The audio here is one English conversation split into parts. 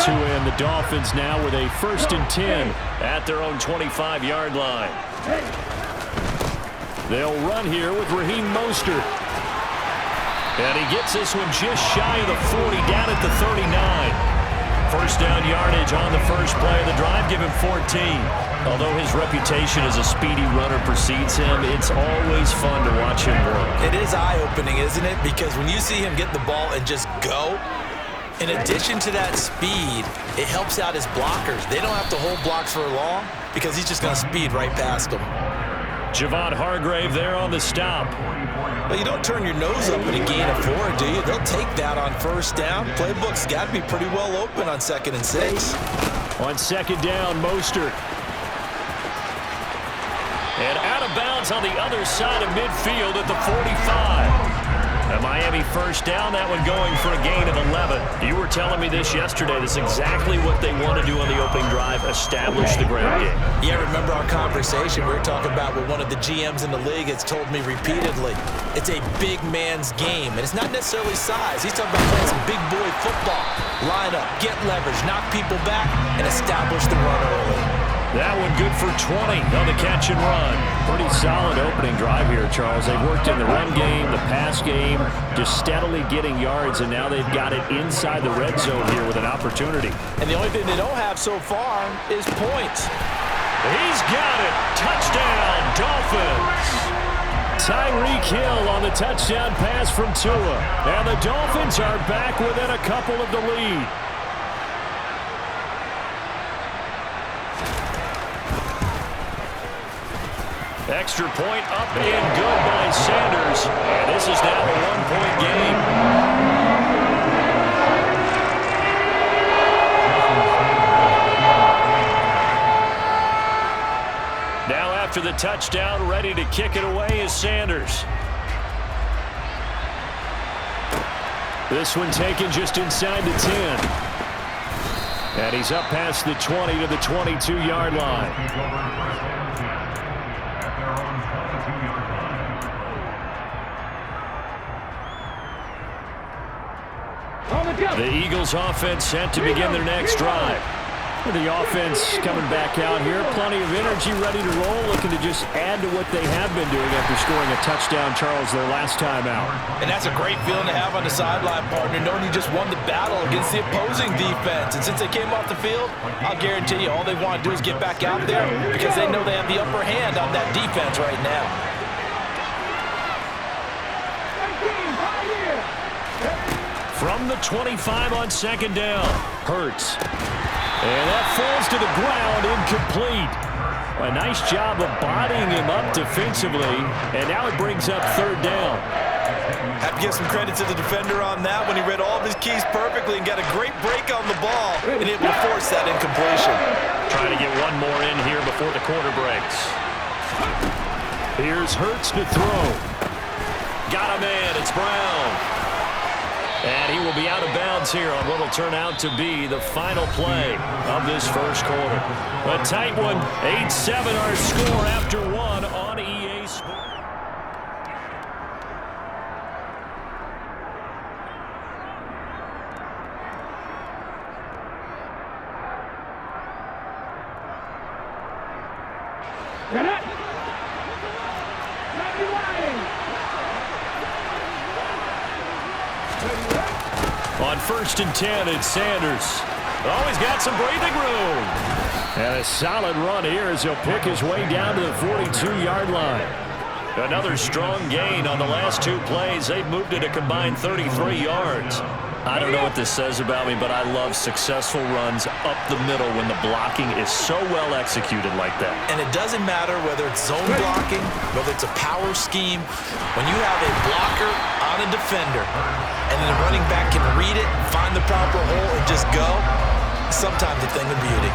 two in. The Dolphins now with a 1st and 10 at their own 25-yard line. They'll run here with Raheem Mostert. And he gets this one just shy of the 40, down at the 39. First down yardage on the first play of the drive, give him 14. Although his reputation as a speedy runner precedes him, it's always fun to watch him work. It is eye-opening, isn't it? Because when you see him get the ball and just go, in addition to that speed, it helps out his blockers. They don't have to hold blocks for long because he's just going to speed right past them. Javon Hargrave there on the stop. Well, you don't turn your nose up at a gain of 4, do you? They'll take that on first down. Playbook's got to be pretty well open on 2nd and 6. On 2nd down, Mostert. And out of bounds on the other side of midfield at the 45. A Miami first down, that one going for a gain of 11. You were telling me this yesterday. This is exactly what they want to do on the opening drive, establish the ground game. Yeah, remember our conversation we were talking about what one of the GMs in the league has told me repeatedly. It's a big man's game, and it's not necessarily size. He's talking about playing some big boy football. Line up, get leverage, knock people back, and establish the run early. That one good for 20 on the catch and run. Pretty solid opening drive here, Charles. They've worked in the run game, the pass game, just steadily getting yards, and now they've got it inside the red zone here with an opportunity. And the only thing they don't have so far is points. He's got it. Touchdown, Dolphins. Tyreek Hill on the touchdown pass from Tua. And the Dolphins are back within a couple of the lead. Extra point up and good by Sanders. And this is now a 1-point game. Now after the touchdown, ready to kick it away is Sanders. This one taken just inside the 10. And he's up past the 20 to the 22-yard line. The Eagles offense set to begin their next drive. The offense coming back out here. Plenty of energy, ready to roll, looking to just add to what they have been doing after scoring a touchdown, Charles, their last time out. And that's a great feeling to have on the sideline, partner, knowing you just won the battle against the opposing defense. And since they came off the field, I'll guarantee you all they want to do is get back out there because they know they have the upper hand on that defense right now. From the 25 on 2nd down, Hurts. And that falls to the ground, incomplete. A nice job of bodying him up defensively, and now it brings up 3rd down. Have to give some credit to the defender on that when he read all of his keys perfectly and got a great break on the ball and able to force that incompletion. Trying to get one more in here before the quarter breaks. Here's Hurts to throw. Got a man, it's Brown. And he will be out of bounds here on what will turn out to be the final play of this first quarter. A tight one, 8-7 our score after one on EA Sports. On 1st and 10, it's Sanders. Oh, he's got some breathing room. And a solid run here as he'll pick his way down to the 42-yard line. Another strong gain on the last 2 plays. They've moved it a combined 33 yards. I don't know what this says about me, but I love successful runs up the middle when the blocking is so well executed like that. And it doesn't matter whether it's zone blocking, whether it's a power scheme. When you have a blocker on a defender, and then the running back can read it, find the proper hole, and just go, sometimes a thing of beauty.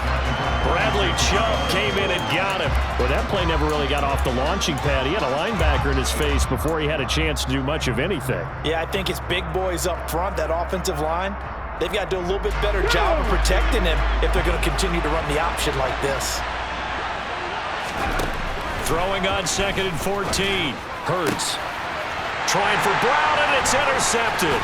Bradley Chubb came in and got him. Well, that play never really got off the launching pad. He had a linebacker in his face before he had a chance to do much of anything. Yeah, I think it's big boys up front, that offensive line. They've got to do a little bit better job of protecting him if they're going to continue to run the option like this. Throwing on 2nd and 14. Hurts. Trying for Brown, and it's intercepted.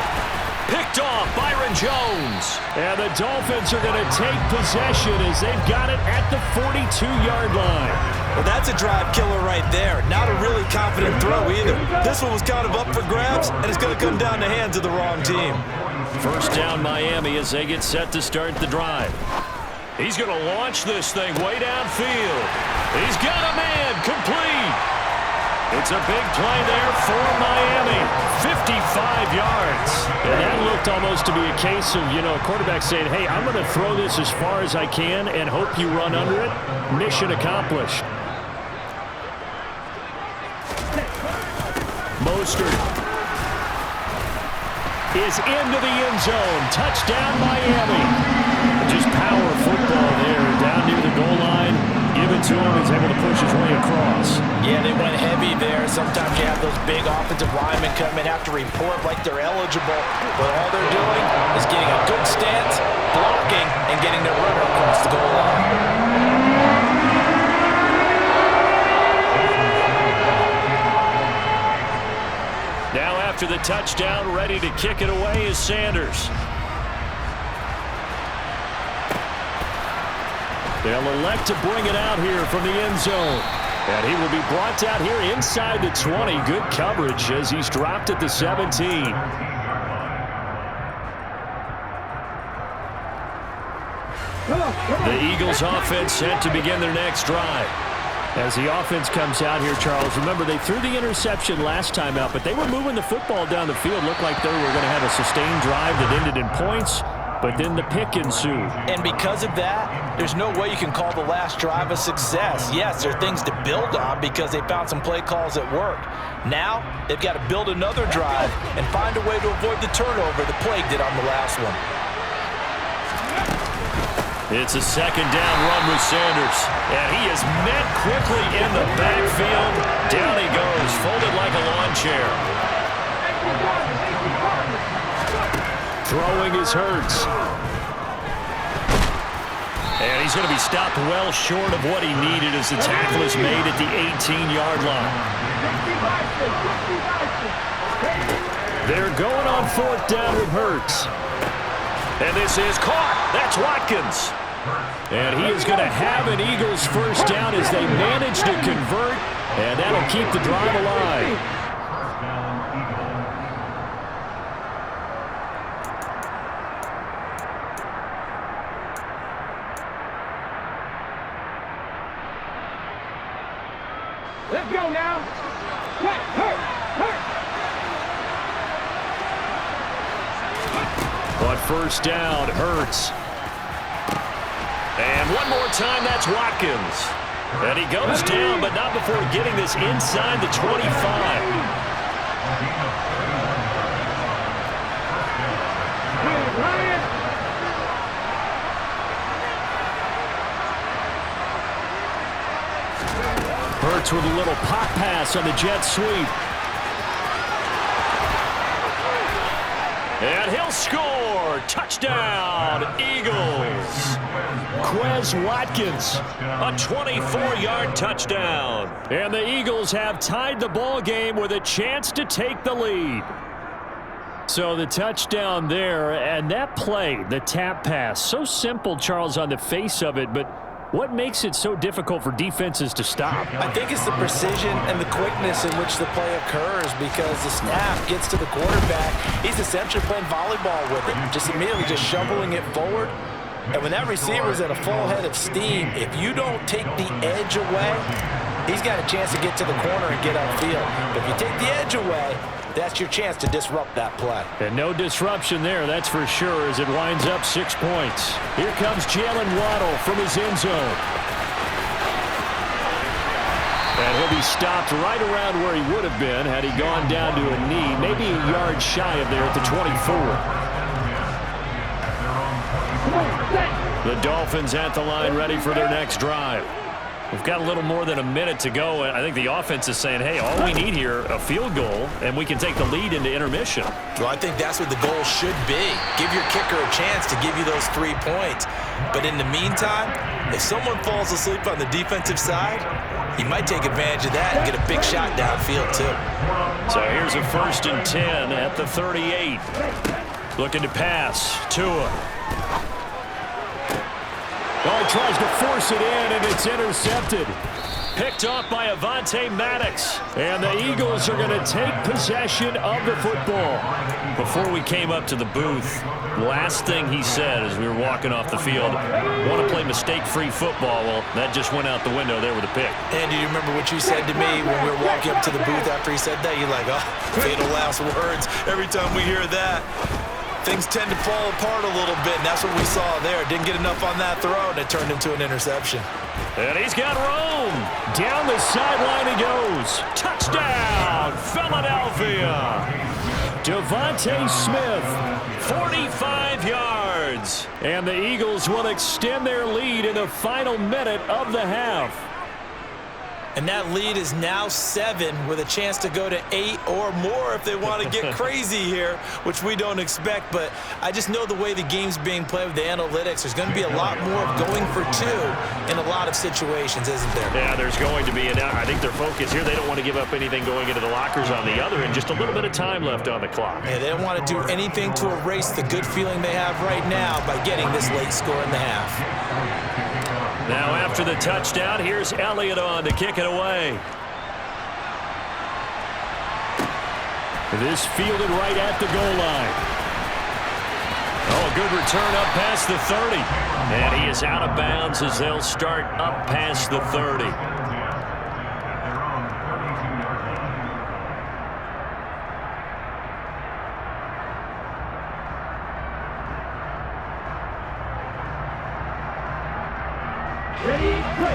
Picked off Byron Jones. And the Dolphins are going to take possession as they've got it at the 42-yard line. Well, that's a drive killer right there. Not a really confident throw either. This one was kind of up for grabs, and it's going to come down the hands of the wrong team. First down Miami as they get set to start the drive. He's going to launch this thing way downfield. He's got a man complete. It's a big play there for Miami. 55 yards. And that looked almost to be a case of, a quarterback saying, hey, I'm going to throw this as far as I can and hope you run under it. Mission accomplished. Mostert is into the end zone. Touchdown, Miami. Just power football there down near the goal line. Give it to him. He's able to push his way across. Yeah, they went heavy there. Sometimes you have those big offensive linemen come in, have to report like they're eligible. But all they're doing is getting a good stance, blocking, and getting their runner across the goal line. Now after the touchdown, ready to kick it away is Sanders. They'll elect to bring it out here from the end zone. And he will be brought out here inside the 20. Good coverage as he's dropped at the 17. The Eagles offense set to begin their next drive. As the offense comes out here, Charles, remember they threw the interception last time out, but they were moving the football down the field. Looked like they were going to have a sustained drive that ended in points, but then the pick ensued. And because of that, there's no way you can call the last drive a success. Yes, there are things to build on because they found some play calls that work. Now, they've got to build another drive and find a way to avoid the turnover that plagued it on the last one. It's a second down run with Sanders. And he is met quickly in the backfield. Down he goes, folded like a lawn chair. Throwing is Hurts. And he's going to be stopped well short of what he needed as the tackle is made at the 18-yard line. They're going on fourth down with Hurts. And this is caught. That's Watkins. And he is going to have an Eagles first down as they manage to convert. And that'll keep the drive alive. Let's go now. Hurt. On first down, Hurts. And one more time, that's Watkins. And he goes down, but not before getting this inside the 25. Hurts with a little pop pass on the jet sweep. And he'll score. Touchdown, Eagles. Quez Watkins, a 24-yard touchdown. And the Eagles have tied the ball game with a chance to take the lead. So the touchdown there, and that play, the tap pass, so simple, Charles, on the face of it, but what makes it so difficult for defenses to stop? I think it's the precision and the quickness in which the play occurs because the snap gets to the quarterback. He's essentially playing volleyball with it, just immediately just shoveling it forward. And when that receiver's at a full head of steam, if you don't take the edge away, he's got a chance to get to the corner and get upfield. But if you take the edge away, that's your chance to disrupt that play. And no disruption there, that's for sure, as it winds up 6 points. Here comes Jalen Waddle from his end zone. And he'll be stopped right around where he would have been had he gone down to a knee, maybe a yard shy of there at the 24. The Dolphins at the line ready for their next drive. We've got a little more than a minute to go. I think the offense is saying, hey, all we need here, a field goal, and we can take the lead into intermission. Well, I think that's what the goal should be. Give your kicker a chance to give you those 3 points. But in the meantime, if someone falls asleep on the defensive side, he might take advantage of that and get a big shot downfield, too. So here's a 1st and 10 at the 38. Looking to pass. Tua. Oh, he tries to force it in, and it's intercepted. Picked off by Avonte Maddox. And the Eagles are going to take possession of the football. Before we came up to the booth, last thing he said as we were walking off the field, want to play mistake-free football. Well, that just went out the window there with a pick. And do you remember what you said to me when we were walking up to the booth after he said that? You're like, oh, fatal last words every time we hear that. Things tend to fall apart a little bit, and that's what we saw there. Didn't get enough on that throw, and it turned into an interception. And he's got room. Down the sideline he goes. Touchdown, Philadelphia. Devontae Smith, 45 yards. And the Eagles will extend their lead in the final minute of the half. And that lead is now 7 with a chance to go to 8 or more if they want to get crazy here, which we don't expect. But I just know the way the game's being played with the analytics, there's going to be a lot more of going for 2 in a lot of situations, isn't there? Yeah, there's going to be. And I think their focus here, they don't want to give up anything going into the lockers on the other, and just a little bit of time left on the clock. Yeah, they don't want to do anything to erase the good feeling they have right now by getting this late score in the half. Now after the touchdown, here's Elliott on to kick it away. This fielded right at the goal line. Oh, good return up past the 30. And he is out of bounds as they'll start up past the 30.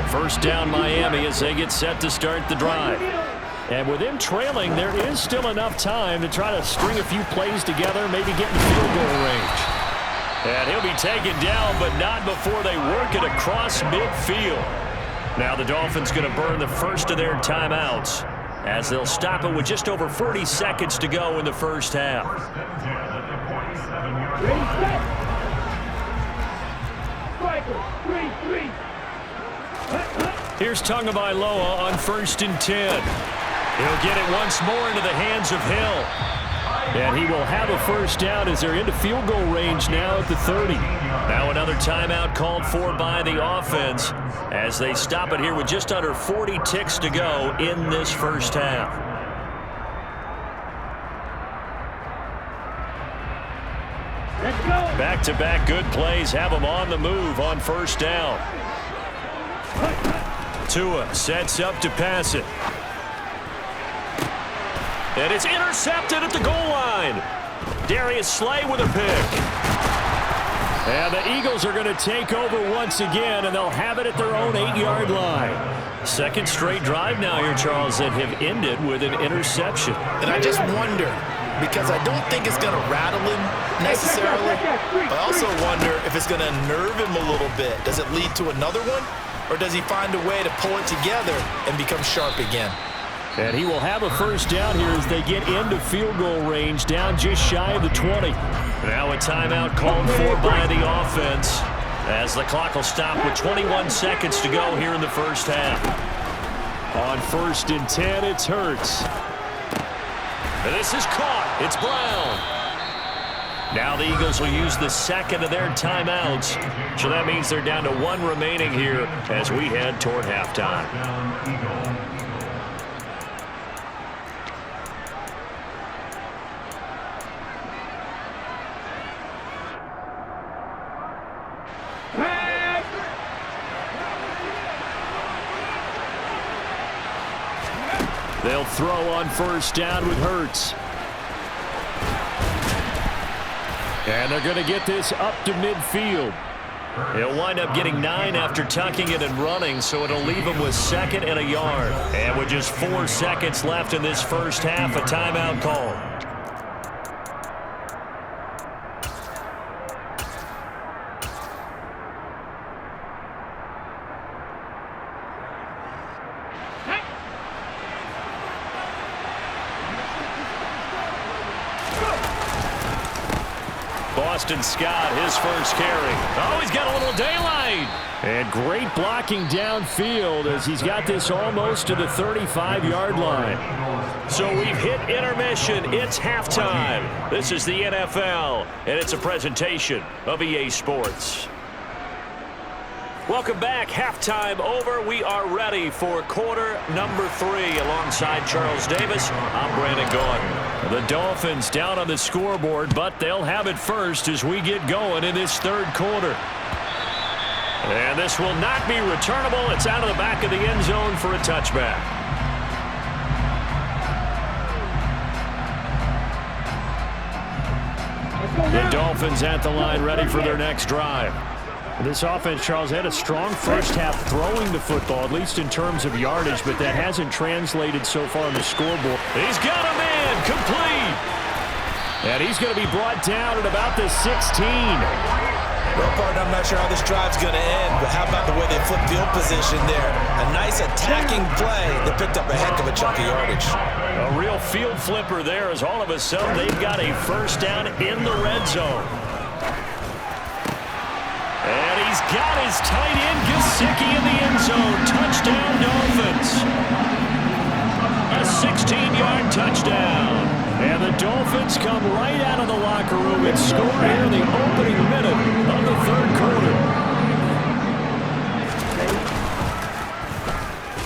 First down Miami as they get set to start the drive. And with them trailing, there is still enough time to try to string a few plays together, maybe get in field goal range. And he'll be taken down, but not before they work it across midfield. Now the Dolphins going to burn the first of their timeouts as they'll stop it with just over 40 seconds to go in the first half. Here's Tagovailoa on 1st and 10. He'll get it once more into the hands of Hill. And he will have a first down as they're into field goal range now at the 30. Now another timeout called for by the offense as they stop it here with just under 40 ticks to go in this first half. Back-to-back good plays have them on the move on first down. Tua sets up to pass it. And it's intercepted at the goal line. Darius Slay with a pick. And the Eagles are going to take over once again, and they'll have it at their own 8-yard line. Second straight drive now here, Charles, that have ended with an interception. And I just wonder, because I don't think it's going to rattle him necessarily. I also wonder if it's going to nerve him a little bit. Does it lead to another one? Or does he find a way to pull it together and become sharp again? And he will have a first down here as they get into field goal range, down just shy of the 20. Now a timeout called for by the offense as the clock will stop with 21 seconds to go here in the first half. On 1st and 10, it's Hurts. And this is caught. It's Brown. Now the Eagles will use the second of their timeouts. So that means they're down to 1 remaining here as we head toward halftime. They'll throw on first down with Hurts. And they're going to get this up to midfield. He'll wind up getting 9 after tucking it and running, so it'll leave him with 2nd and a yard. And with just 4 seconds left in this first half, a timeout call. Boston Scott, his first carry. Oh, he's got a little daylight. And great blocking downfield as he's got this almost to the 35-yard line. So we've hit intermission. It's halftime. This is the NFL, and it's a presentation of EA Sports. Welcome back. Halftime over. We are ready for quarter number 3. Alongside Charles Davis, I'm Brandon Gaudin. The Dolphins down on the scoreboard, but they'll have it first as we get going in this third quarter. And this will not be returnable. It's out of the back of the end zone for a touchback. The Dolphins at the line ready for their next drive. This offense, Charles, had a strong first half throwing the football, at least in terms of yardage, but that hasn't translated so far on the scoreboard. He's got a man, complete. And he's going to be brought down at about the 16. Well, partner, I'm not sure how this drive's going to end, but how about the way they flipped field position there? A nice attacking play that picked up a heck of a chunk of yardage. A real field flipper there as all of a sudden they've got a first down in the red zone. And he's got his tight end Gesicki in the end zone. Touchdown, Dolphins. A 16-yard touchdown. And the Dolphins come right out of the locker room and score here in the opening minute of the third quarter.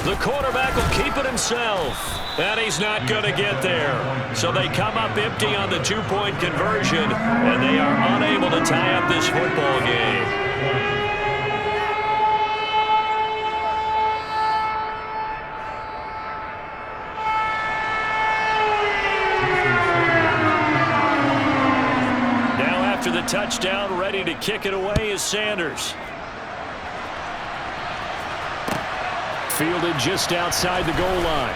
The quarterback will keep it himself. And he's not going to get there. So they come up empty on the two-point conversion, and they are unable to tie up this football game. The touchdown, ready to kick it away is Sanders. Fielded just outside the goal line.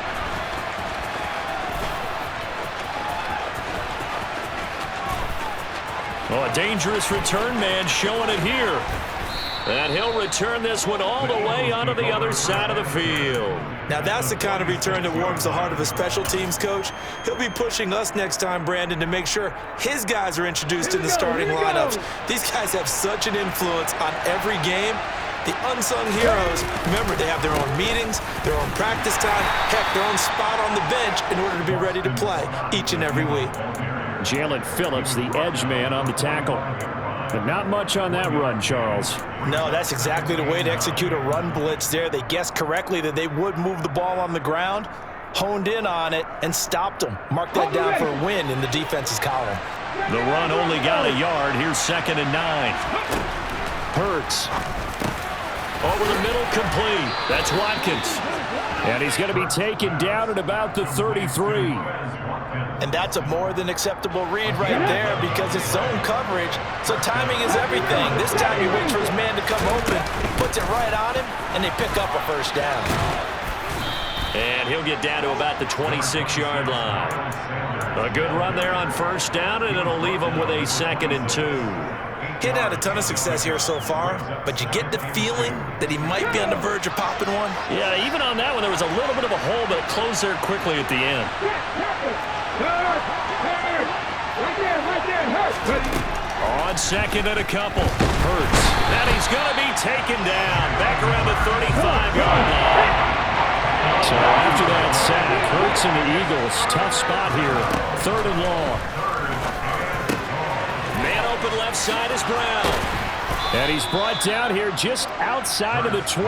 Oh, a dangerous return man showing it here. And he'll return this one all the way onto the other side of the field. Now that's the kind of return that warms the heart of a special teams coach. He'll be pushing us next time, Brandon, to make sure his guys are introduced in the starting lineups. These guys have such an influence on every game. The unsung heroes, remember, they have their own meetings, their own practice time, heck, their own spot on the bench in order to be ready to play each and every week. Jalen Phillips, the edge man on the tackle. But not much on that run, Charles. No, that's exactly the way to execute a run blitz there. They guessed correctly that they would move the ball on the ground, honed in on it, and stopped them. Mark that down for a win in the defense's column. The run only got a yard. Here's 2nd and 9. Hurts. Over the middle, complete. That's Watkins. And he's going to be taken down at about the 33. And that's a more than acceptable read right there because it's zone coverage, so timing is everything. This time he waits for his man to come open, puts it right on him, and they pick up a first down. And he'll get down to about the 26-yard line. A good run there on first down, and it'll leave him with a 2nd and 2. He'd had a ton of success here so far, but you get the feeling that he might be on the verge of popping one. Yeah, even on that one, there was a little bit of a hole, but it closed there quickly at the end. On 2nd and a couple. Hurts. And he's going to be taken down back around the 35-yard line. So after that sack, Hurts and the Eagles, tough spot here. 3rd and long. Man open left side is Brown. And he's brought down here just outside of the 20.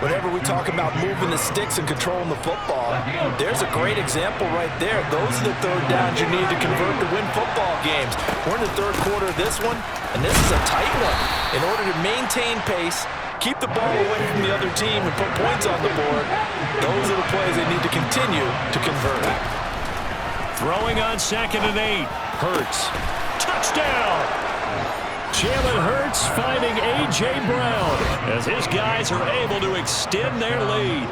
Whenever we talk about moving the sticks and controlling the football, there's a great example right there. Those are the third downs you need to convert to win football games. We're in the third quarter of this one, and this is a tight one. In order to maintain pace, keep the ball away from the other team, and put points on the board, those are the plays they need to continue to convert. Throwing on 2nd and 8. Hurts. Touchdown! Jalen Hurts finding A.J. Brown as his guys are able to extend their lead.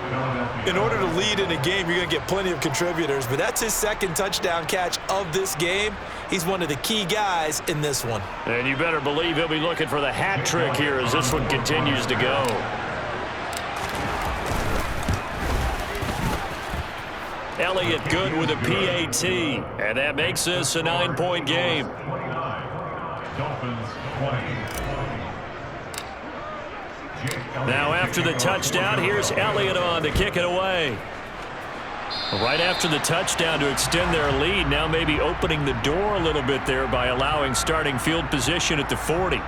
In order to lead in a game, you're going to get plenty of contributors, but that's his 2nd touchdown catch of this game. He's one of the key guys in this one. And you better believe he'll be looking for the hat trick here as this one continues to go. Elliott good with a PAT, and that makes this a 9-point game. Now after the touchdown, here's Elliott on to kick it away. Right after the touchdown to extend their lead, now maybe opening the door a little bit there by allowing starting field position at the 40.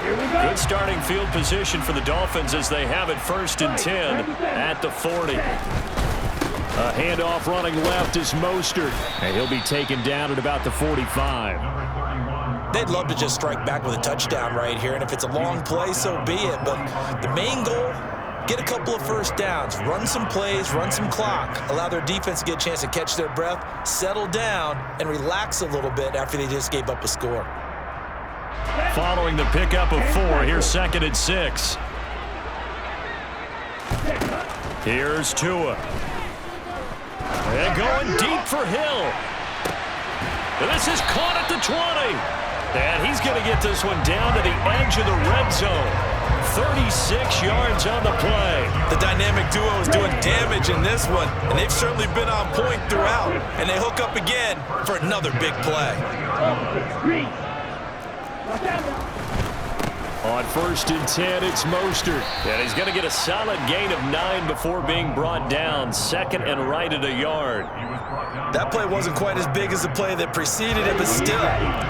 Good starting field position for the Dolphins as they have it 1st and 10 at the 40. A handoff running left is Mostert, and he'll be taken down at about the 45. They'd love to just strike back with a touchdown right here, and if it's a long play, so be it. But the main goal, get a couple of first downs, run some plays, run some clock, allow their defense to get a chance to catch their breath, settle down, and relax a little bit after they just gave up a score. Following the pickup of 4, here's 2nd and 6. Here's Tua. And going deep for Hill. This is caught at the 20. And he's going to get this one down to the edge of the red zone. 36 yards on the play. The dynamic duo is doing damage in this one, and they've certainly been on point throughout. And they hook up again for another big play. On 1st and 10, it's Mostert. And he's going to get a solid gain of 9 before being brought down. 2nd and right at a yard. That play wasn't quite as big as the play that preceded it, but still,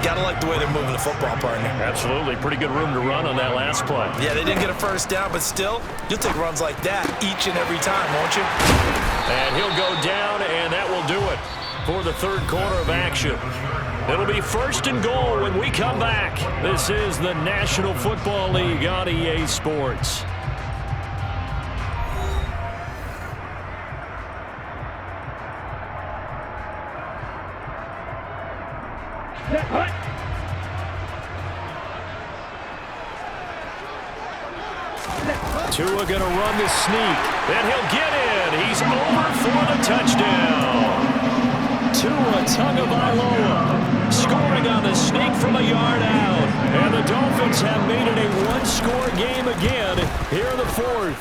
gotta like the way they're moving the football, partner. Absolutely. Pretty good room to run on that last play. Yeah, they didn't get a first down, but still, you'll take runs like that each and every time, won't you? And he'll go down, and that will do it for the 3rd quarter of action. It'll be 1st and goal when we come back. This is the National Football League on EA Sports. Tua gonna run the sneak, and he'll get in. He's over for the touchdown. Tua Tagovailoa scoring on the sneak from a yard out. And the Dolphins have made it a one-score game again here in the 4th.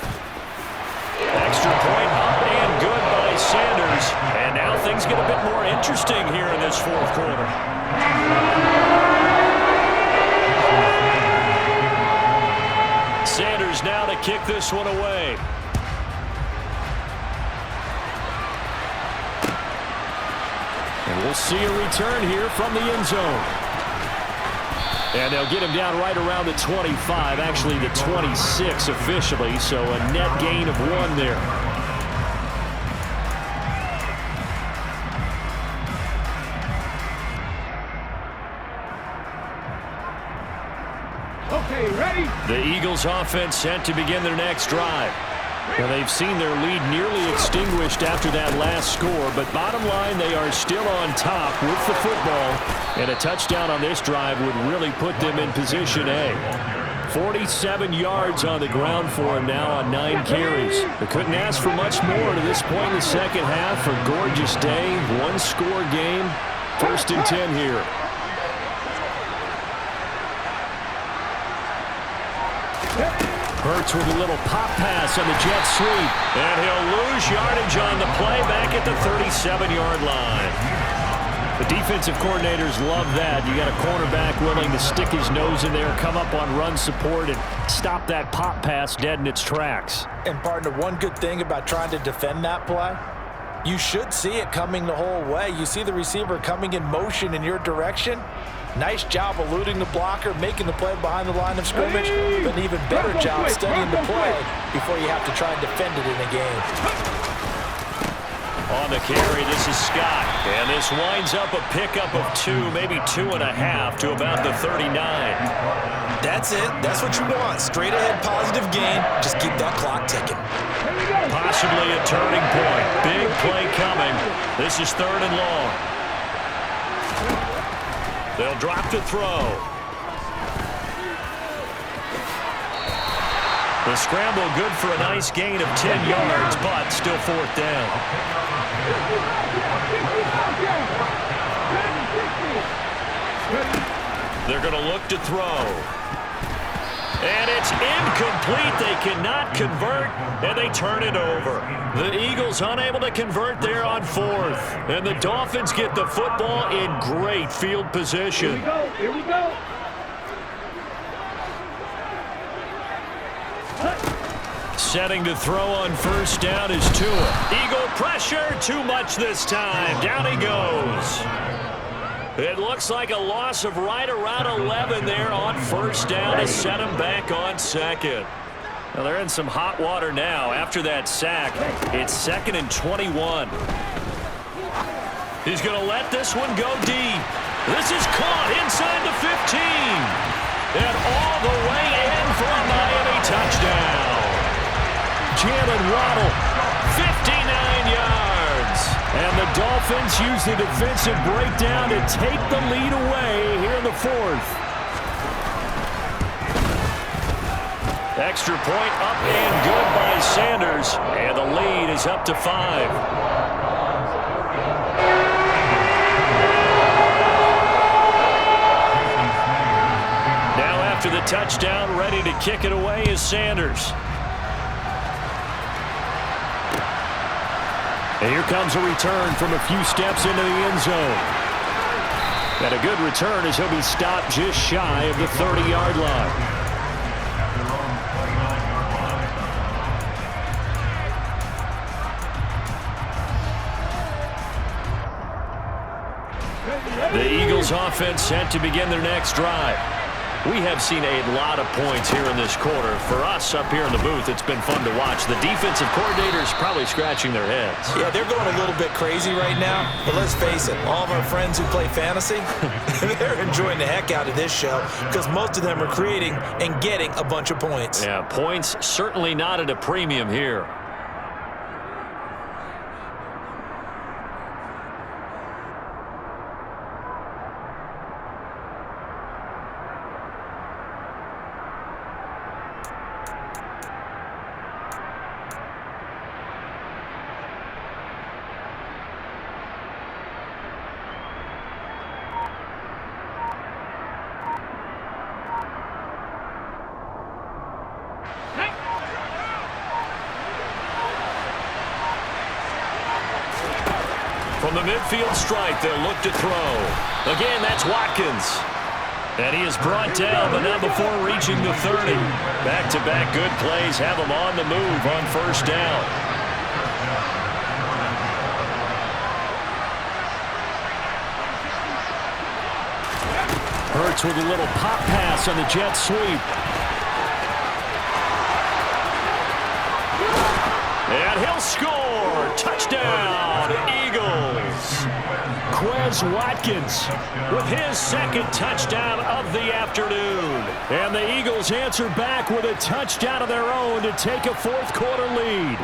Extra point up and good by Sanders. And now things get a bit more interesting here in this 4th quarter. Sanders now to kick this one away. And we'll see a return here from the end zone. And they'll get him down right around the 25, actually the 26 officially, so a net gain of 1 there. Okay, ready? The Eagles offense set to begin their next drive. Well, they've seen their lead nearly extinguished after that last score, but bottom line, they are still on top with the football, and a touchdown on this drive would really put them in position A. 47 yards on the ground for him now on 9 carries. They couldn't ask for much more to this point in the second half. A gorgeous day, one-score game, 1st and 10 here. Hurts with a little pop pass on the jet sweep. And he'll lose yardage on the play back at the 37-yard line. The defensive coordinators love that. You got a cornerback willing to stick his nose in there, come up on run support, and stop that pop pass dead in its tracks. And partner, one good thing about trying to defend that play, you should see it coming the whole way. You see the receiver coming in motion in your direction. Nice job eluding the blocker, making the play behind the line of scrimmage, but an even better job studying the play before you have to try and defend it in a game. On the carry, this is Scott. And this winds up a pickup of 2, maybe 2.5 to about the 39. That's it. That's what you want. Straight ahead positive gain. Just keep that clock ticking. Possibly a turning point. Big play coming. This is 3rd and long. They'll drop to throw. The scramble good for a nice gain of 10 yards, but still 4th down. They're going to look to throw. And it's incomplete. They cannot convert, and they turn it over. The Eagles unable to convert there on fourth. And the Dolphins get the football in great field position. Here we go. Here we go. Setting to throw on first down is Tua. Eagle pressure, too much this time. Down he goes. It looks like a loss of right around 11 there on first down to set him back on second. Well, they're in some hot water now after that sack. It's 2nd and 21. He's going to let this one go deep. This is caught inside the 15. And all the way in for a Miami touchdown. Jalen Waddle, 59 yards. And the Dolphins use the defensive breakdown to take the lead away here in the fourth. Extra point up and good by Sanders. And the lead is up to 5. Now after the touchdown, ready to kick it away is Sanders. And here comes a return from a few steps into the end zone. And a good return as he'll be stopped just shy of the 30-yard line. The Eagles offense set to begin their next drive. We have seen a lot of points here in this quarter. For us up here in the booth, it's been fun to watch. The defensive coordinators probably scratching their heads. Yeah, they're going a little bit crazy right now. But let's face it, all of our friends who play fantasy, they're enjoying the heck out of this show because most of them are creating and getting a bunch of points. Yeah, points certainly not at a premium here. From the midfield stripe, they'll look to throw. Again, that's Watkins. And he is brought down, but not before reaching the 30. Back-to-back good plays have him on the move on first down. Hurts with a little pop pass on the jet sweep. And he'll score. Touchdown, Eagles. Quez Watkins with his second touchdown of the afternoon. And the Eagles answer back with a touchdown of their own to take a fourth quarter lead.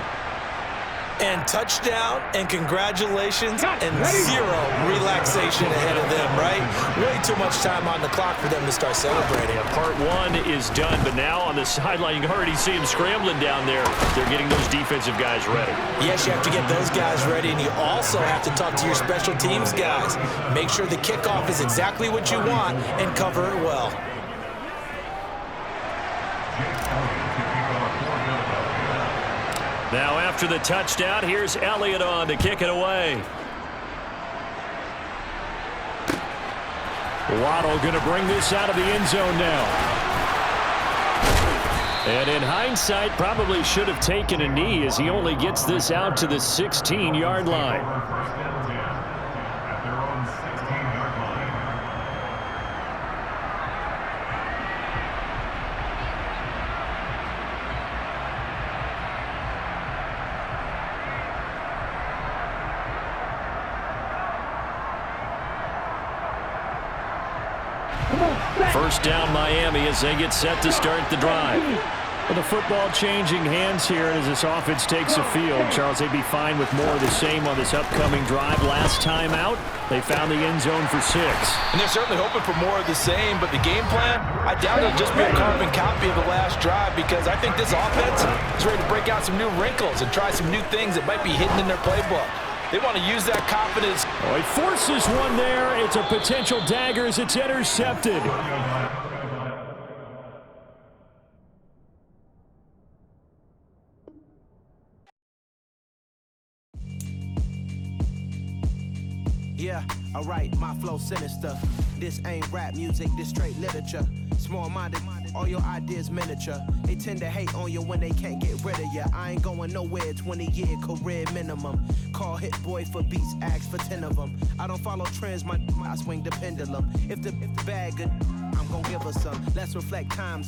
And touchdown and congratulations and zero relaxation ahead of them, right? Way too much time on the clock for them to start celebrating. Yeah, part one is done, but now on the sideline, you can already see them scrambling down there. They're getting those defensive guys ready. Yes, you have to get those guys ready, and you also have to talk to your special teams guys. Make sure the kickoff is exactly what you want and cover it well. Now after the touchdown, here's Elliott on to kick it away. Waddle going to bring this out of the end zone now. And in hindsight, probably should have taken a knee as he only gets this out to the 16-yard line. First down Miami as they get set to start the drive. With the football changing hands here as this offense takes the field, Charles, they'd be fine with more of the same on this upcoming drive. Last time out, they found the end zone for 6. And they're certainly hoping for more of the same, but the game plan, I doubt it'll just be a carbon copy of the last drive because I think this offense is ready to break out some new wrinkles and try some new things that might be hidden in their playbook. They want to use that confidence. Oh, he forces one there. It's a potential dagger as it's intercepted. Yeah, alright, my flow sinister. This ain't rap music, this straight literature. Small-minded, all your ideas miniature. They tend to hate on you when they can't get rid of you. I ain't going nowhere, 20-year career minimum. Call Hit Boy for beats, ask for 10 of them. I don't follow trends, I swing the pendulum. If the bag good, I'm gon' give her some. Let's reflect times.